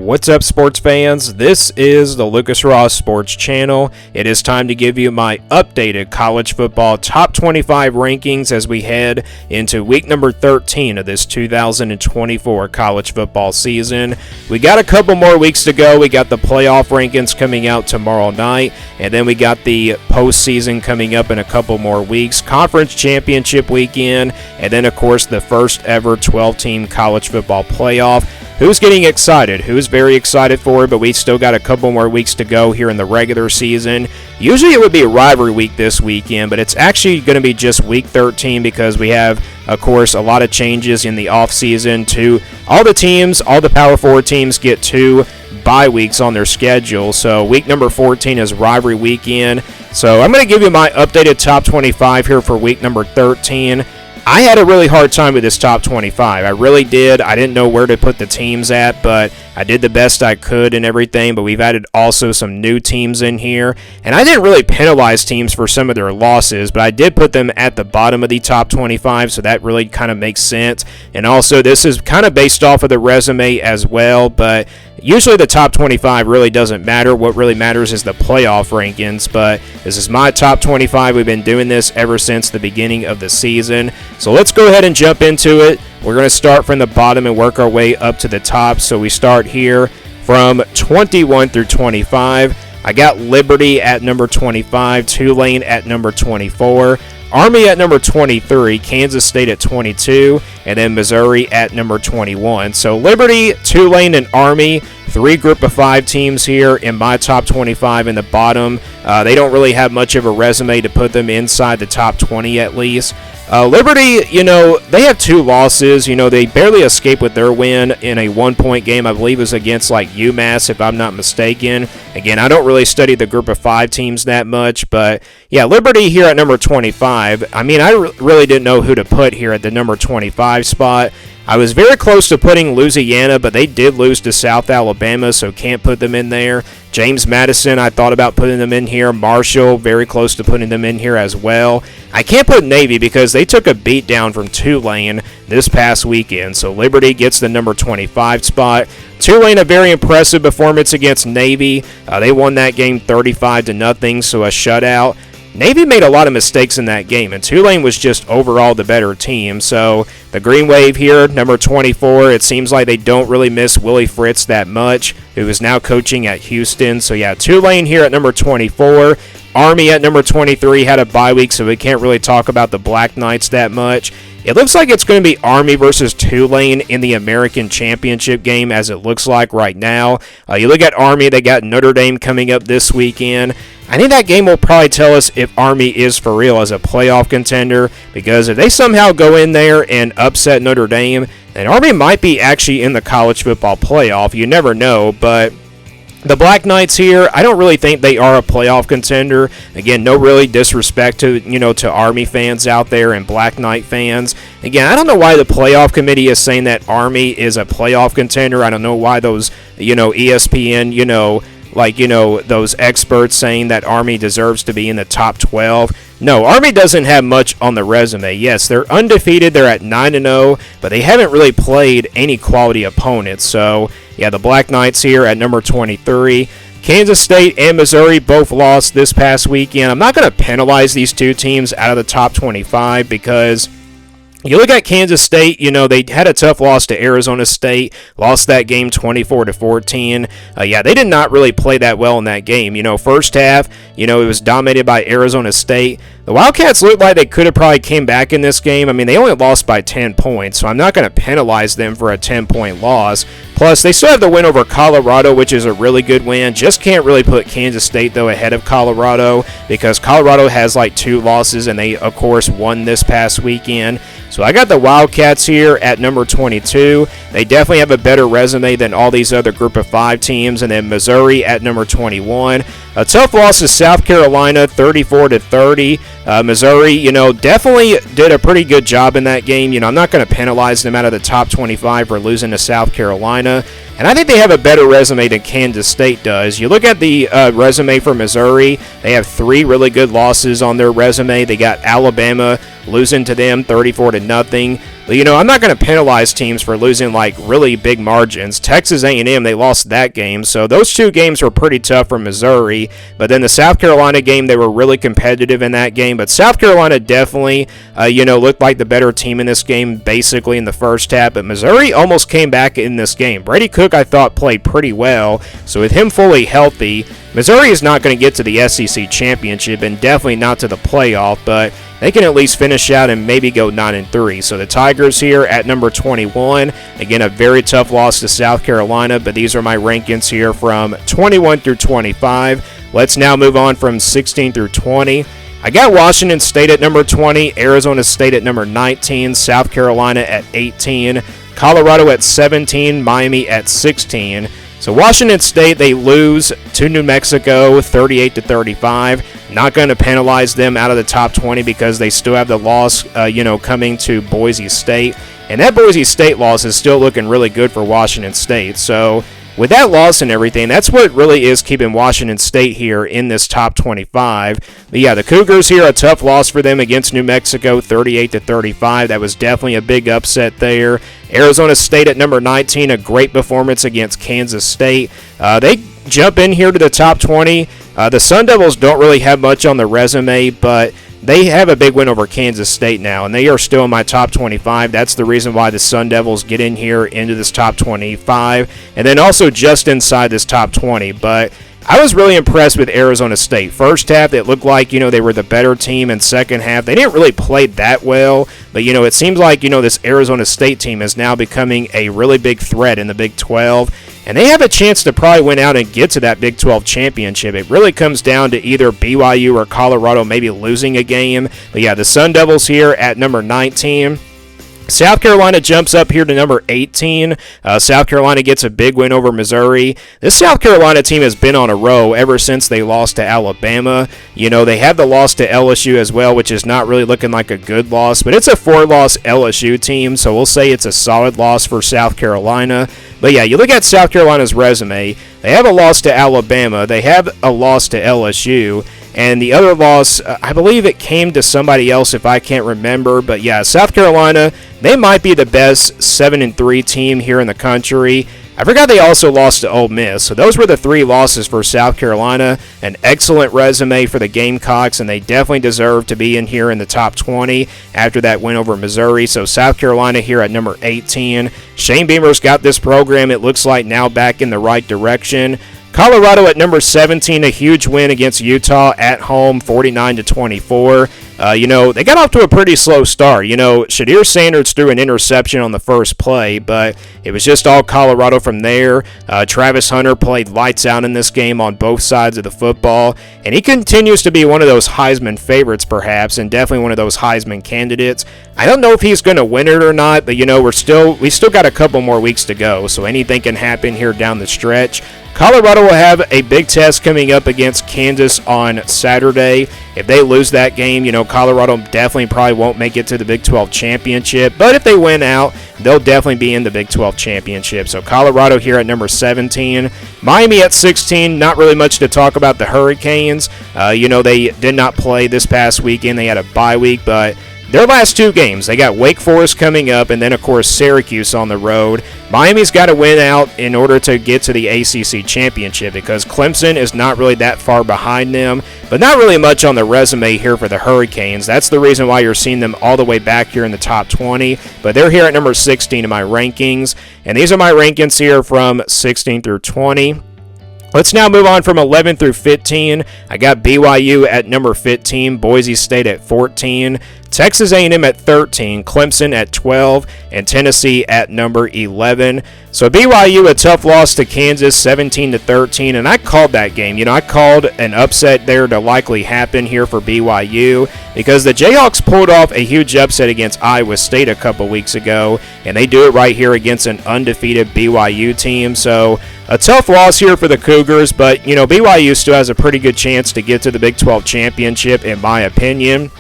What's up, sports fans? This is the Lucas Ross Sports Channel. It is time to give you my updated college football top 25 rankings as we head into week number 13 of this 2024 college football season. We got a couple more weeks to go. We got the playoff rankings coming out tomorrow night, and then we got the postseason coming up in a couple more weeks, conference championship weekend, and then, of course, the first ever 12-team college football playoff. Who's getting excited? Who's very excited for it? But we still got a couple more weeks to go here in the regular season. Usually it would be a rivalry week this weekend, but it's actually going to be just week 13 because we have, of course, a lot of changes in the offseason. All the teams, all the Power 4 teams get 2 bye weeks on their schedule. So week number 14 is rivalry weekend. So I'm going to give you my updated top 25 here for week number 13. I had a really hard time with this top 25. I really did. I didn't know where to put the teams at, but I did the best I could and everything. But we've added also some new teams in here. And I didn't really penalize teams for some of their losses, but I did put them at the bottom of the top 25, so that really kind of makes sense. And also, this is kind of based off of the resume as well, but usually the top 25 really doesn't matter. What really matters is the playoff rankings, but this is my top 25. We've been doing this ever since the beginning of the season. So let's go ahead and jump into it. We're going to start from the bottom and work our way up to the top. So we start here from 21 through 25. I got Liberty at number 25, Tulane at number 24, Army at number 23, Kansas State at 22, and then Missouri at number 21. So Liberty, Tulane, and Army, 3 group of 5 teams here in my top 25 in the bottom. They don't really have much of a resume to put them inside the top 20 at least. Liberty, they have 2 losses. They barely escaped with their win in a 1-point game. I believe it was against UMass, if I'm not mistaken. Again, I don't really study the group of 5 teams that much, but yeah, Liberty here at number 25. I mean, I really didn't know who to put here at the number 25 spot. I was very close to putting Louisiana, but they did lose to South Alabama, so can't put them in there. James Madison, I thought about putting them in here. Marshall, very close to putting them in here as well. I can't put Navy because they took a beat down from Tulane this past weekend, so Liberty gets the number 25 spot. Tulane, a very impressive performance against Navy. They won that game 35-0, so a shutout. Navy made a lot of mistakes in that game, and Tulane was just overall the better team. So the Green Wave here, number 24, it seems like they don't really miss Willie Fritz that much, who is now coaching at Houston. So yeah, Tulane here at number 24. Army at number 23 had a bye week, so we can't really talk about the Black Knights that much. It looks like it's going to be Army versus Tulane in the American Championship game, as it looks like right now. You look at Army, they got Notre Dame coming up this weekend. I think that game will probably tell us if Army is for real as a playoff contender, because if they somehow go in there and upset Notre Dame, then Army might be actually in the college football playoff. You never know, but the Black Knights here, I don't really think they are a playoff contender. Again, no really disrespect to Army fans out there and Black Knight fans. Again, I don't know why the playoff committee is saying that Army is a playoff contender. I don't know why those, ESPN, those experts saying that Army deserves to be in the top 12. No, Army doesn't have much on the resume. Yes, they're undefeated. They're at 9-0, but they haven't really played any quality opponents. So, yeah, the Black Knights here at number 23. Kansas State and Missouri both lost this past weekend. I'm not going to penalize these 2 teams out of the top 25 because you look at Kansas State, they had a tough loss to Arizona State, lost that game 24-14. They did not really play that well in that game. First half, it was dominated by Arizona State. The Wildcats looked like they could have probably came back in this game. I mean, they only lost by 10 points, so I'm not going to penalize them for a 10-point loss. Plus, they still have the win over Colorado, which is a really good win. Just can't really put Kansas State, though, ahead of Colorado because Colorado has 2 losses, and they, of course, won this past weekend. So I got the Wildcats here at number 22. They definitely have a better resume than all these other group of 5 teams. And then Missouri at number 21. A tough loss to South Carolina, 34-30. Missouri, definitely did a pretty good job in that game. I'm not going to penalize them out of the top 25 for losing to South Carolina. And I think they have a better resume than Kansas State does. You look at the resume for Missouri, they have 3 really good losses on their resume. They got Alabama losing to them 34-0. But, I'm not going to penalize teams for losing like really big margins. Texas A&M, they lost that game, so those two games were pretty tough for Missouri. But then the South Carolina game, they were really competitive in that game. But South Carolina definitely, looked like the better team in this game, basically in the first half. But Missouri almost came back in this game. Brady Cook, I thought, played pretty well. So with him fully healthy, Missouri is not going to get to the SEC championship and definitely not to the playoff, but they can at least finish out and maybe go 9-3. So the Tigers here at number 21. Again, a very tough loss to South Carolina, but these are my rankings here from 21 through 25. Let's now move on from 16 through 20. I got Washington State at number 20, Arizona State at number 19, South Carolina at 18, Colorado at 17, Miami at 16. So Washington State, they lose to New Mexico 38-35. Not going to penalize them out of the top 20 because they still have the loss, coming to Boise State. And that Boise State loss is still looking really good for Washington State. So with that loss and everything, that's what really is keeping Washington State here in this top 25. But yeah, the Cougars here, a tough loss for them against New Mexico, 38-35. That was definitely a big upset there. Arizona State at number 19, a great performance against Kansas State. They jump in here to the top 20. The Sun Devils don't really have much on the resume, but they have a big win over Kansas State now, and they are still in my top 25. That's the reason why the Sun Devils get in here into this top 25, and then also just inside this top 20. But I was really impressed with Arizona State. First half, it looked like, they were the better team, and second half, they didn't really play that well. But, it seems like, this Arizona State team is now becoming a really big threat in the Big 12. And they have a chance to probably win out and get to that Big 12 championship. It really comes down to either BYU or Colorado maybe losing a game. But yeah, the Sun Devils here at number 19. South Carolina jumps up here to number 18. South Carolina gets a big win over Missouri. This South Carolina team has been on a row ever since they lost to Alabama. They had the loss to LSU as well, which is not really looking like a good loss, but it's a 4-loss LSU team, so we'll say it's a solid loss for South Carolina. But yeah, you look at South Carolina's resume. They have a loss to Alabama. They have a loss to LSU. And the other loss, I believe it came to somebody else if I can't remember. But yeah, South Carolina, they might be the best 7-3 team here in the country. I forgot they also lost to Ole Miss. So those were the 3 losses for South Carolina. An excellent resume for the Gamecocks, and they definitely deserve to be in here in the top 20 after that win over Missouri. So South Carolina here at number 18. Shane Beamer's got this program, it looks like, now back in the right direction. Colorado at number 17, a huge win against Utah at home, 49-24. They got off to a pretty slow start. Shadir Sanders threw an interception on the first play, but it was just all Colorado from there. Travis Hunter played lights out in this game on both sides of the football, and he continues to be one of those Heisman favorites, perhaps, and definitely one of those Heisman candidates. I don't know if he's going to win it or not, but we still got a couple more weeks to go, so anything can happen here down the stretch. Colorado will have a big test coming up against Kansas on Saturday. If they lose that game, Colorado definitely probably won't make it to the Big 12 championship. But if they win out, they'll definitely be in the Big 12 championship. So Colorado here at number 17. Miami at 16, not really much to talk about the Hurricanes. They did not play this past weekend. They had a bye week, but their last 2 games, they got Wake Forest coming up and then, of course, Syracuse on the road. Miami's got to win out in order to get to the ACC championship because Clemson is not really that far behind them, but not really much on the resume here for the Hurricanes. That's the reason why you're seeing them all the way back here in the top 20, but they're here at number 16 in my rankings, and these are my rankings here from 16 through 20. Let's now move on from 11 through 15. I got BYU at number 15, Boise State at 14, Texas A&M at 13, Clemson at 12, and Tennessee at number 11. So BYU, a tough loss to Kansas, 17-13, and I called that game. I called an upset there to likely happen here for BYU because the Jayhawks pulled off a huge upset against Iowa State a couple weeks ago, and they do it right here against an undefeated BYU team. So a tough loss here for the Cougars, but, BYU still has a pretty good chance to get to the Big 12 championship, in my opinion.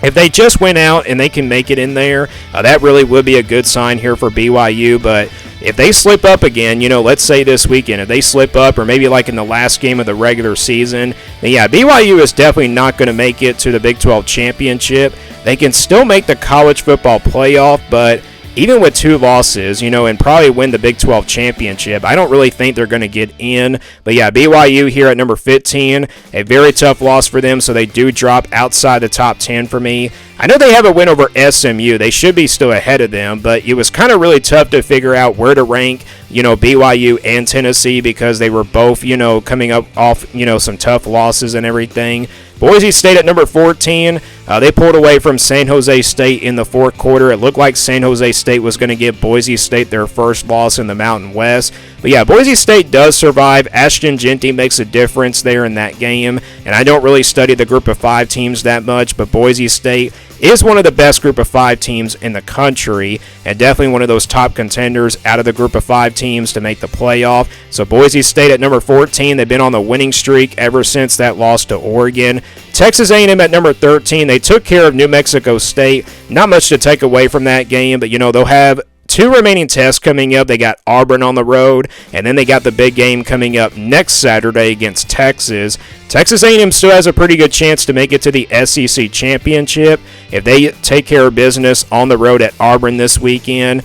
If they just win out and they can make it in there, that really would be a good sign here for BYU. But if they slip up again, let's say this weekend, if they slip up or maybe like in the last game of the regular season, then yeah, BYU is definitely not going to make it to the Big 12 championship. they can still make the college football playoff, but even with 2 losses, and probably win the Big 12 championship, I don't really think they're going to get in. But yeah, BYU here at number 15, a very tough loss for them, so they do drop outside the top 10 for me. I know they have a win over SMU. They should be still ahead of them, but it was kind of really tough to figure out where to rank, BYU and Tennessee, because they were both, coming up off, some tough losses and everything. Boise State at number 14, they pulled away from San Jose State in the fourth quarter. It looked like San Jose State was going to give Boise State their first loss in the Mountain West. But yeah, Boise State does survive. Ashton Genty makes a difference there in that game. And I don't really study the group of 5 teams that much, but Boise State is one of the best group of 5 teams in the country, and definitely one of those top contenders out of the group of 5 teams to make the playoff. So Boise State at number 14, they've been on the winning streak ever since that loss to Oregon. Texas A&M at number 13, they took care of New Mexico State. Not much to take away from that game, but they'll have 2 remaining tests coming up. They got Auburn on the road, and then they got the big game coming up next Saturday against Texas. Texas A&M still has a pretty good chance to make it to the SEC championship if they take care of business on the road at Auburn this weekend.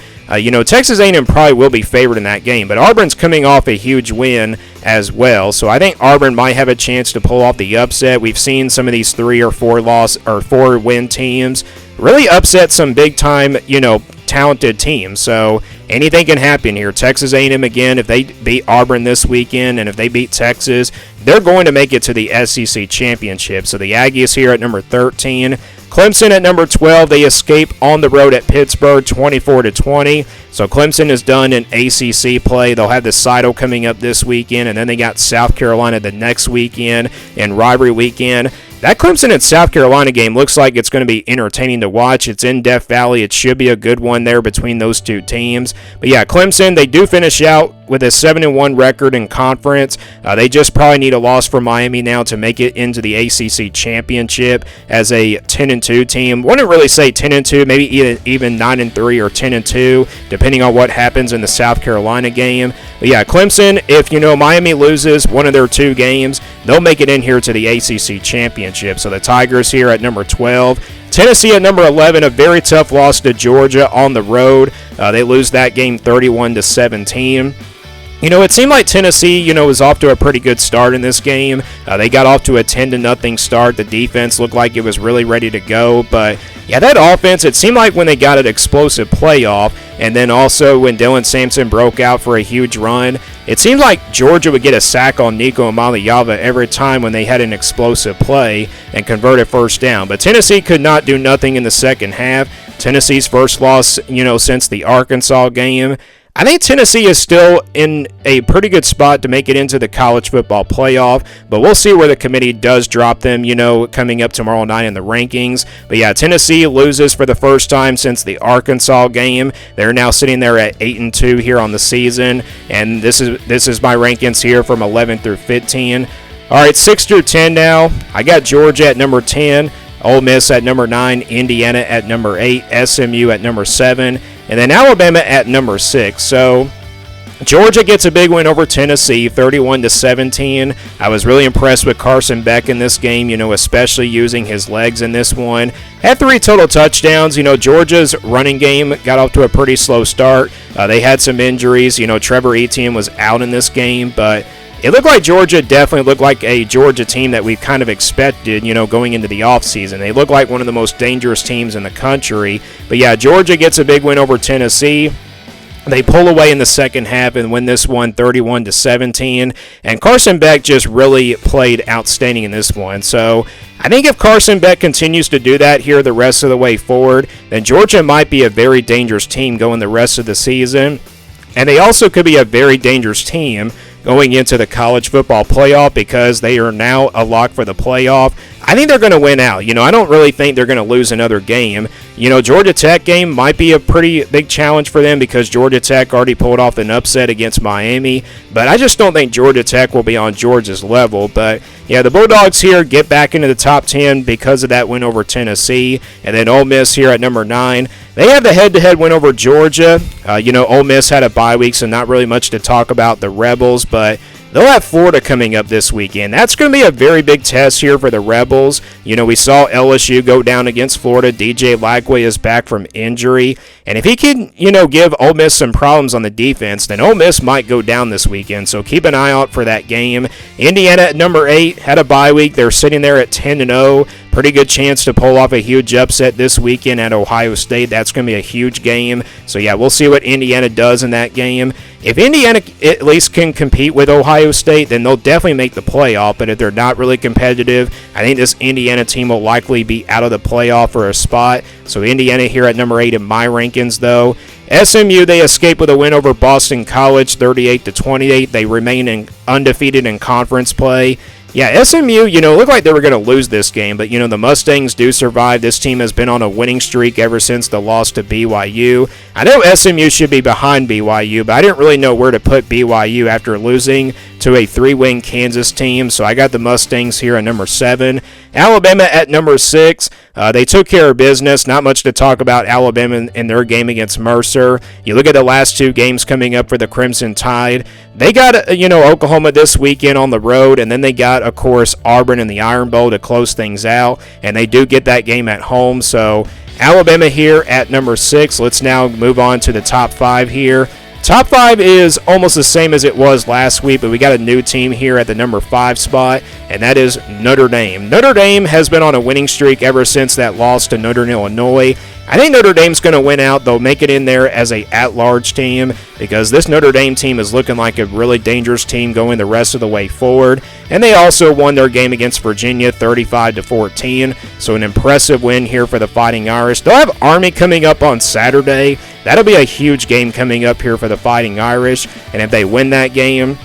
Texas A&M probably will be favored in that game, but Auburn's coming off a huge win as well, so I think Auburn might have a chance to pull off the upset. We've seen some of these 3 or 4 win teams really upset some big time, talented teams. So anything can happen here. Texas A&M again, if they beat Auburn this weekend and if they beat Texas, they're going to make it to the SEC championship. So the Aggies here at number 13. Clemson at number 12, they escape on the road at Pittsburgh 24-20. So Clemson is done in ACC play. They'll have the Seidel coming up this weekend, and then they got South Carolina the next weekend in rivalry weekend. That Clemson and South Carolina game looks like it's going to be entertaining to watch. It's in Death Valley. It should be a good one there between those 2 teams. But yeah, Clemson, they do finish out with a 7-1 record in conference. They just probably need a loss for Miami now to make it into the ACC championship as a 10-2 team. Wouldn't really say 10-2, maybe even 9-3 or 10-2, depending on what happens in the South Carolina game. But yeah, Clemson, if Miami loses one of their 2 games, they'll make it in here to the ACC championship. So the Tigers here at number 12. Tennessee at number 11, a very tough loss to Georgia on the road. They lose that game 31-17. It seemed like Tennessee, was off to a pretty good start in this game. They got off to a 10-0 start. The defense looked like it was really ready to go. But, yeah, that offense, it seemed like when they got an explosive playoff, and then also when Dylan Sampson broke out for a huge run, it seemed like Georgia would get a sack on Nico Amaliava every time when they had an explosive play and converted first down. But Tennessee could not do nothing in the second half. Tennessee's first loss, since the Arkansas game. I think Tennessee is still in a pretty good spot to make it into the college football playoff, but we'll see where the committee does drop them, coming up tomorrow night in the rankings. But yeah, Tennessee loses for the first time since the Arkansas game. They're now sitting there at 8-2 here on the season, and this is my rankings here from 11 through 15. All right, 6 through 10 now. I got Georgia at number 10. Ole Miss at number 9, Indiana at number 8, SMU at number 7, and then Alabama at number 6. So Georgia gets a big win over Tennessee, 31-17. I was really impressed with Carson Beck in this game, especially using his legs in this one. Had 3 total touchdowns. Georgia's running game got off to a pretty slow start. They had some injuries. Trevor Etienne was out in this game, but it looked like Georgia definitely looked like a Georgia team that we kind of expected, going into the offseason. They look like one of the most dangerous teams in the country. But yeah, Georgia gets a big win over Tennessee. They pull away in the second half and win this one 31-17. And Carson Beck just really played outstanding in this one. So I think if Carson Beck continues to do that here the rest of the way forward, then Georgia might be a very dangerous team going the rest of the season. And they also could be a very dangerous team going into the college football playoff because they are now a lock for the playoff. I think they're going to win out. I don't really think they're going to lose another game. Georgia Tech game might be a pretty big challenge for them because Georgia Tech already pulled off an upset against Miami. But I just don't think Georgia Tech will be on Georgia's level. But, yeah, the Bulldogs here get back into the top 10 because of that win over Tennessee. And then Ole Miss here at number 9. They have the head-to-head win over Georgia. Ole Miss had a bye week, so not really much to talk about the Rebels. But They'll have Florida coming up this weekend. That's going to be a very big test here for the Rebels. You know, we saw LSU go down against Florida. DJ Lagway is back from injury. And if he can, give Ole Miss some problems on the defense, then Ole Miss might go down this weekend. So keep an eye out for that game. Indiana at number 8 had a bye week. They're sitting there at 10-0. Pretty good chance to pull off a huge upset this weekend at Ohio State. That's going to be a huge game. So, yeah, we'll see what Indiana does in that game. If Indiana at least can compete with Ohio State, then they'll definitely make the playoff. But if they're not really competitive, I think this Indiana team will likely be out of the playoff for a spot. So Indiana here at number 8 in my rankings, though. SMU, they escaped with a win over Boston College, 38-28. They remain undefeated in conference play. Yeah, SMU, looked like they were going to lose this game, but, the Mustangs do survive. This team has been on a winning streak ever since the loss to BYU. I know SMU should be behind BYU, but I didn't really know where to put BYU after losing to a 3-win Kansas team, so I got the Mustangs here at number 7. Alabama at number 6. They took care of business. Not much to talk about Alabama in their game against Mercer. You look at the last 2 games coming up for the Crimson Tide. They got, Oklahoma this weekend on the road, and then they got, of course, Auburn in the Iron Bowl to close things out, and they do get that game at home. So Alabama here at number 6. Let's now move on to the top 5 here. Top 5 is almost the same as it was last week, but we got a new team here at the number 5 spot, and that is Notre Dame. Notre Dame has been on a winning streak ever since that loss to Northern Illinois. I think Notre Dame's going to win out. They'll make it in there as a at-large team because this Notre Dame team is looking like a really dangerous team going the rest of the way forward. And they also won their game against Virginia 35-14. So an impressive win here for the Fighting Irish. They'll have Army coming up on Saturday. That'll be a huge game coming up here for the Fighting Irish. And if they win that game,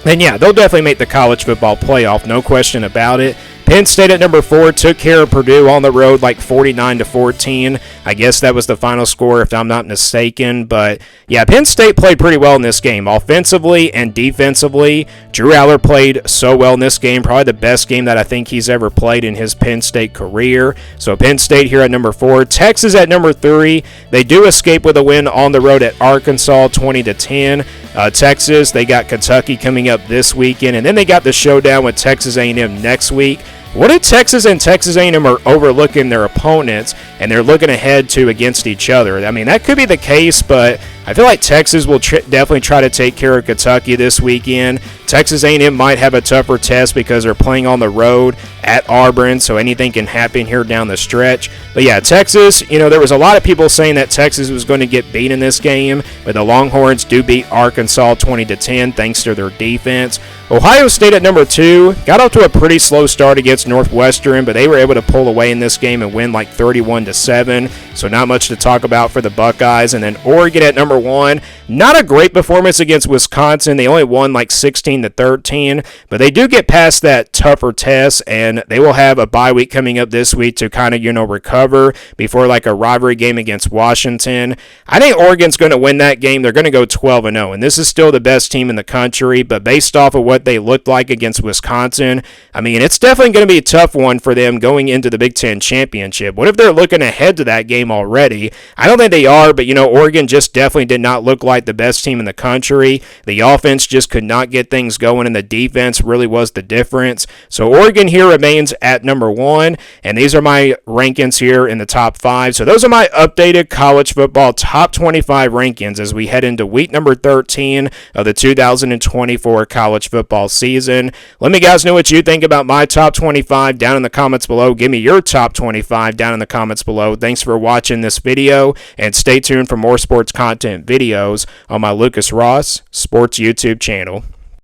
then yeah, they'll definitely make the college football playoff, no question about it. Penn State at number 4 took care of Purdue on the road like 49-14. I guess that was the final score if I'm not mistaken. But yeah, Penn State played pretty well in this game. Offensively and defensively, Drew Aller played so well in this game. Probably the best game that I think he's ever played in his Penn State career. So Penn State here at number 4. Texas at number 3. They do escape with a win on the road at Arkansas 20-10. Texas, they got Kentucky coming up this weekend. And then they got the showdown with Texas A&M next week. What if Texas and Texas A&M are overlooking their opponents and they're looking ahead to against each other? I mean, that could be the case, but I feel like Texas will definitely try to take care of Kentucky this weekend. Texas A&M might have a tougher test because they're playing on the road at Auburn, so anything can happen here down the stretch. But yeah, Texas, there was a lot of people saying that Texas was going to get beat in this game, but the Longhorns do beat Arkansas 20-10 thanks to their defense. Ohio State at number 2 got off to a pretty slow start against Northwestern, but they were able to pull away in this game and win like 31-7, so not much to talk about for the Buckeyes. And then Oregon at number 1, not a great performance against Wisconsin. They only won like 16-13, but they do get past that tougher test, and they will have a bye week coming up this week to kind of, recover before like a rivalry game against Washington. I think Oregon's going to win that game. They're going to go 12-0, and this is still the best team in the country, but based off of what they looked like against Wisconsin, I mean, it's definitely going to be a tough one for them going into the Big Ten Championship. What if they're looking ahead to that game already? I don't think they are, but, Oregon just definitely did not look like the best team in the country. The offense just could not get things going, and the defense really was the difference. So Oregon here remains at number 1, and these are my rankings here in the top 5. So those are my updated college football top 25 rankings as we head into week number 13 of the 2024 college football season. Let me guys know what you think about my top 25 down in the comments below. Give me your top 25 down in the comments below. Thanks for watching this video, and stay tuned for more sports content videos on my Lucas Ross Sports YouTube channel.